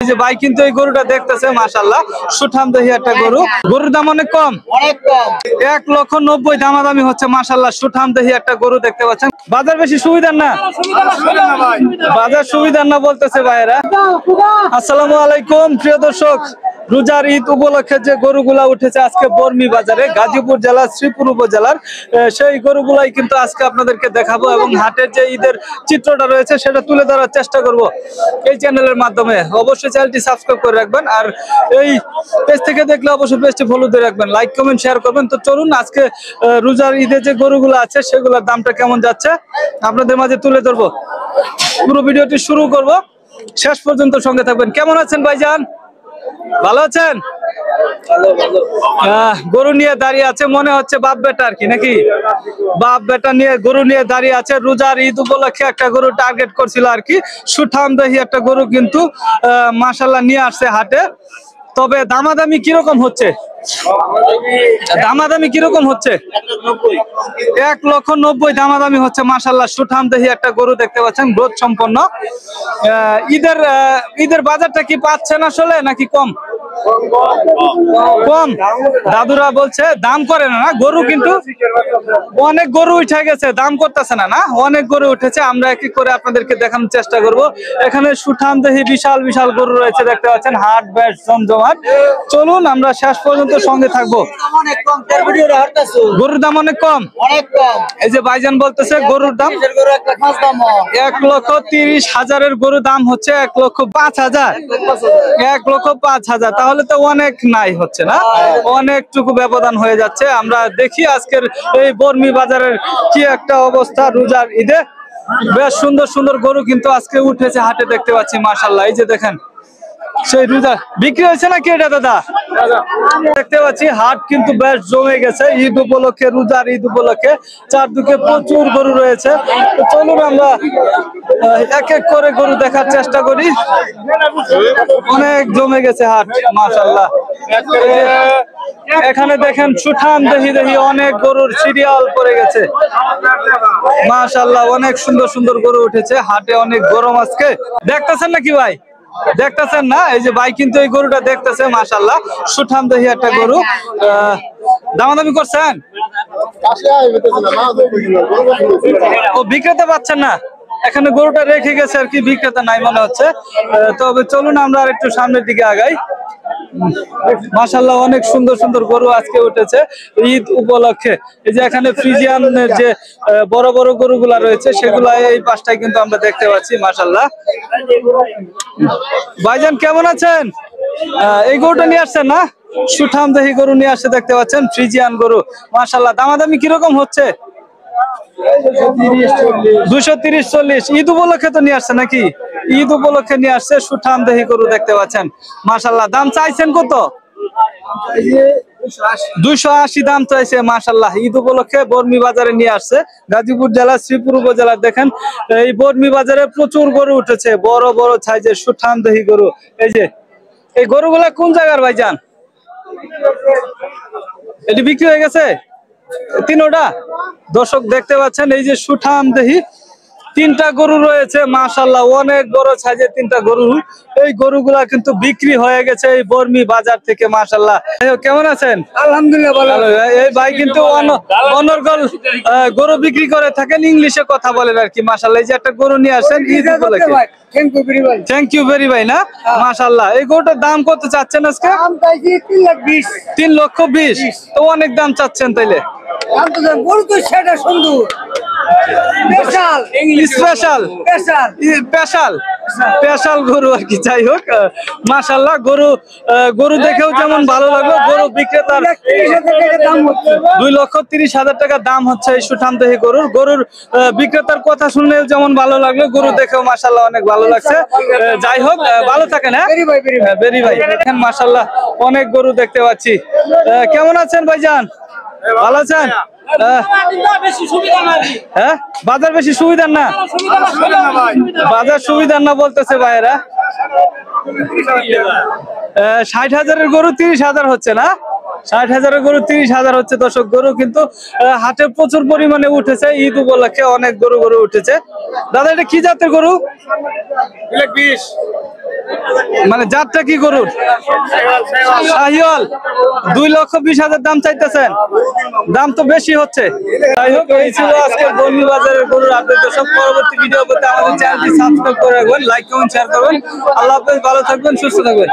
যে ভাই কিন্তু এই গরুটা দেখতেছে মাশাআল্লাহ সুঠাম দেহি একটা গরু। গরুর দাম অনেক কম, 1,90,000 দামাদামি হচ্ছে মাশাআল্লাহ। সুঠাম দেহি একটা গরু দেখতে পাচ্ছেন। বাজার বেশি সুবিধার না, বাজার সুবিধার না বলতেছে ভাইয়েরা। আসসালামু আলাইকুম প্রিয় দর্শক, রোজার ঈদ উপলক্ষে যে গরুগুলা উঠেছে আজকে বর্মি বাজারে, গাজীপুর জেলার শ্রীপুর উপজেলার, সেই গরুগুলাই কিন্তু আজকে আপনাদেরকে দেখাবো এবং হাটের যে ঈদের চিত্রটা রয়েছে সেটা তুলে ধরার চেষ্টা করব এই চ্যানেলের মাধ্যমে। অবশ্যই চ্যানেলটি সাবস্ক্রাইব করে রাখবেন, আর এই পেজ থেকে দেখলে অবশ্যই পেজটি ফলো দিয়ে রাখবেন, লাইক কমেন্ট শেয়ার করবেন। তো চলুন আজকে রোজার ঈদে যে গরুগুলো আছে সেগুলোর দামটা কেমন যাচ্ছে আপনাদের মাঝে তুলে ধরবো। পুরো ভিডিওটি শুরু করব, শেষ পর্যন্ত সঙ্গে থাকবেন। কেমন আছেন ভাইজান? ভালো আছেন? গরু নিয়ে দাঁড়িয়ে আছে মনে হচ্ছে বাপ বেটা আর কি, নাকি বাপ বেটা নিয়ে গরু নিয়ে দাঁড়িয়ে আছে। রোজার ঈদ উপলক্ষে একটা গরু টার্গেট করছিল আর কি, সুঠাম দেহি একটা গরু কিন্তু মাশাআল্লাহ নিয়ে আসছে হাটে। তবে দামাদামি কিরকম হচ্ছে? দামাদামি কিরকম হচ্ছে? 1,90,000 দামাদামি হচ্ছে মাশাআল্লাহ। সুঠাম দেহি একটা গরু দেখতে পাচ্ছেন, গ্রোথ সম্পন্ন। ঈদের বাজারটা কি পাচ্ছেন আসলে নাকি কম? কম। দাদুরা বলছে দাম করে না, গরু কিন্তু অনেক গরু উঠে গেছে, দাম করতেছে না, না অনেক গরু উঠেছে। আমরা এক এক করে আপনাদেরকে দেখানোর চেষ্টা করব। এখানে সুঠাম দেহি বিশাল বিশাল গরু রয়েছে দেখতে পাচ্ছেন, হাট বেশ জমজমাট। চলুন আমরা শেষ পর্যন্ত সঙ্গে থাকবো। গরুর দাম অনেক কম, এই যে ভাইজান বলতেছে গরুর দাম 1,30,000 গরুর দাম হচ্ছে 1,05,000, 1,05,000। তাহলে তো অনেক নাই হচ্ছে না, অনেকটুকু ব্যবধান হয়ে যাচ্ছে। আমরা দেখি আজকের এই বর্মি বাজারের কি একটা অবস্থা রোজার ঈদে। বেশ সুন্দর সুন্দর গরু কিন্তু আজকে উঠেছে হাটে দেখতে পাচ্ছি মাশাআল্লাহ। এই যে দেখেন সেই রোজা বিক্রি হয়েছে নাকি এটা দাদা? দেখতে পাচ্ছি হাট কিন্তু বেশ জমে গেছে ঈদ উপলক্ষে, রোজার ঈদ উপলক্ষে। চারদিকে প্রচুর গরু রয়েছে। তো চলুন আমরা এক এক করে গরু দেখার চেষ্টা করি। অনেক জমে গেছে হাট মাশাআল্লাহ। এখানে দেখেন সুঠাম দেহি দেহি অনেক গরুর সিরিয়াল পড়ে গেছে মাশাআল্লাহ। অনেক সুন্দর সুন্দর গরু উঠেছে হাটে, অনেক গরম আজকে। দেখতেছেন নাকি ভাই? দেখতেছেন না? এই যে ভাই কিন্তু এই গরুটা দেখতেছে মাশাআল্লাহ, সুঠাম দেহি একটা গরু। দামাদামি করছেন? ও বিক্রেতা পাচ্ছেন না, এখানে গরুটা রেখে গেছে আর কি, বিক্রেতা নাই মনে হচ্ছে। তবে চলুন আমরা আর একটু সামনের দিকে আগাই। মাশাআল্লাহ অনেক সুন্দর সুন্দর গরু আজকে উঠেছে ঈদ উপলক্ষে। এই যে এখানে ফ্রিজিয়ানের যে বড় বড় গরুগুলা রয়েছে সেগুলা এই পাশটায় কিন্তু আমরা দেখতে পাচ্ছি মাশাআল্লাহ। ভাইজান কেমন আছেন? এই গরুটা নিয়ে আসছেন না? সুঠাম দেহি গরু নিয়ে আসছে দেখতে পাচ্ছেন, ফ্রিজিয়ান গরু মাশাআল্লাহ। দামাদামি কিরকম হচ্ছে? 230-40। ঈদ উপলক্ষে তো নিয়ে আসছে নাকি? ঈদ উপলক্ষে নিয়ে আসছে সুঠাম দেহি গরু দেখতে পাচ্ছেন মাশাআল্লাহ। দাম চাইছেন কত? 280 দাম চাইছে মাশাআল্লাহ। ঈদ উপলক্ষে বর্মি বাজারে নিয়ে আসছে, গাজীপুর জেলা শ্রীপুর উপজেলার। দেখেন এই বর্মি বাজারে প্রচুর গরু উঠেছে, বড় বড় সাইজের সুঠাম দেহি গরু। এই যে এই গরুগুলা কোন জায়গার ভাইজান? এটি বিক্রি হয়ে গেছে তিনোটা। দর্শক দেখতে পাচ্ছেন এই যে সুঠাম দেহি 3টা গরু রয়েছে মাশাআল্লাহ, অনেক বড় সাইজের 3টা গরু। এই গরুগুলা কিন্তু বিক্রি হয়ে গেছে এই বর্মি বাজার থেকে মাশাআল্লাহ। কেমন আছেন? আলহামদুলিল্লাহ ভালো। এই ভাই কিন্তু অনর্গল গরু বিক্রি করে থাকেন, ইংলিশে কথা বলেন আর কি মাশাআল্লাহ। এই যে একটা গরু নিয়ে আসেন ঈদ উপলক্ষে। থ্যাংক ইউ ভেরি ভাই না মাশাআল্লাহ। এই গরুটার দাম কত চাচ্ছেন আজকে? 3,20,000। তো অনেক দাম চাচ্ছেন তাইলে। গরু তো সেটা সুন্দর, স্পেশাল গরু আর কি। যাই হোক মাশাআল্লাহ, গরু দেখেও যেমন ভালো লাগলো, গরু বিক্রেতার 2,30,000 টাকা দাম হচ্ছে এই সুঠাম দেহি গরুর বিক্রেতার কথা শুনলেও যেমন ভালো লাগলো, গরু দেখেও মাশাআল্লাহ অনেক ভালো লাগছে। যাই হোক ভালো থাকেন। হ্যাঁ বেরি ভাই, দেখেন মাশাআল্লাহ অনেক গরু দেখতে পাচ্ছি। কেমন আছেন ভাইজান? ভালো আছেন? হ্যাঁ বাজার বেশি সুবিধার না, বাজার সুবিধার না বলতেছে ভাইয়েরা। 60,000 গরু 30,000 হচ্ছে না? 60,000 গরু 30,000 হচ্ছে। দর্শক গরু কিন্তু হাটে প্রচুর পরিমাণে উঠেছে ঈদ উপলক্ষে, অনেক গরু উঠেছে। দাদা এটা কি জাতের গরু? মানে জাতটা কি গরুর? শাহিওয়াল। 2,20,000 দাম চাইতেছেন, দাম তো বেশি হচ্ছে। যাই হোক, এই ছিল আজকের বর্মি বাজারের গরুর আপডেট। সব পরবর্তী ভিডিও পেতে আমাদের চ্যানেলটি সাবস্ক্রাইব করে রাখবেন, লাইক কমেন্ট শেয়ার করবেন। আল্লাহ হাফেজ, ভালো থাকবেন, সুস্থ থাকবেন।